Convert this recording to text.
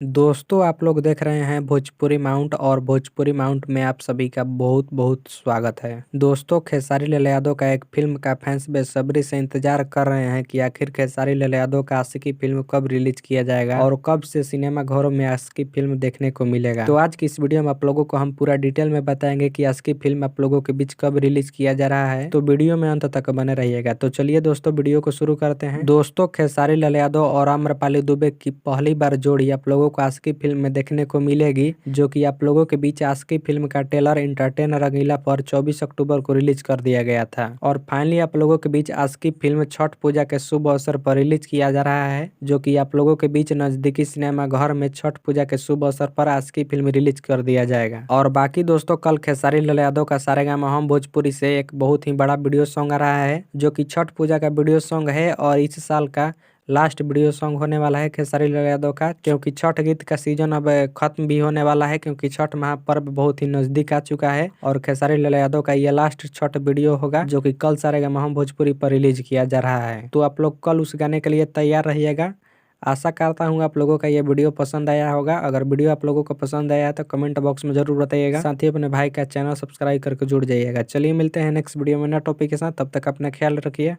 दोस्तों आप लोग देख रहे हैं भोजपुरी माउंट और भोजपुरी माउंट में आप सभी का बहुत बहुत स्वागत है। दोस्तों खेसारी लाल यादव का एक फिल्म का फैंस बेसब्री से इंतजार कर रहे हैं कि आखिर खेसारी लाल यादव का आशिकी फिल्म कब रिलीज किया जाएगा और कब से सिनेमा घरों में आशिकी फिल्म देखने को मिलेगा। तो आज की इस वीडियो में आप लोगों को हम पूरा डिटेल में बताएंगे कि आशिकी फिल्म आप लोगों के बीच कब रिलीज किया जा रहा है, तो वीडियो में अंत तक बने रहिएगा। तो चलिए दोस्तों वीडियो को शुरू करते हैं। दोस्तों खेसारी लाल यादव और आम्रपाली दुबे की पहली बार जोड़ी आप लोगों को आशिकी फिल्म में देखने को मिलेगी, जो कि आप लोगों के बीच आशिकी फिल्म का ट्रेलर एंटरटेन रंगीला पर 24 अक्टूबर को रिलीज कर दिया गया था। और फाइनली आप लोगों के बीच आशिकी फिल्म छठ पूजा के शुभ अवसर पर रिलीज किया जा रहा है, जो कि आप लोगों के बीच नजदीकी सिनेमा घर में छठ पूजा के शुभ अवसर पर आशिकी फिल्म रिलीज कर दिया जाएगा। और बाकी दोस्तों कल खेसारी लाल यादव का सारेगामा हम भोजपुरी से एक बहुत ही बड़ा वीडियो सॉन्ग आ रहा है, जो कि छठ पूजा का वीडियो सॉन्ग है और इस साल का लास्ट वीडियो सॉन्ग होने वाला है खेसारी लाल यादव का, क्योंकि छठ गीत का सीजन अब खत्म भी होने वाला है, क्योंकि छठ महापर्व बहुत ही नजदीक आ चुका है। और खेसारी लाल यादव का ये लास्ट छठ वीडियो होगा, जो कि कल सारेगामा हम भोजपुरी पर रिलीज किया जा रहा है। तो आप लोग कल उस गाने के लिए तैयार रहिएगा। आशा करता हूँ आप लोगों का ये वीडियो पसंद आया होगा। अगर वीडियो आप लोगों को पसंद आया है तो कमेंट बॉक्स में जरूर बताइएगा। साथ ही अपने भाई का चैनल सब्सक्राइब करके जुड़ जाइएगा। चलिए मिलते हैं नेक्स्ट वीडियो में नया टॉपिक के साथ, तब तक अपना ख्याल रखिए।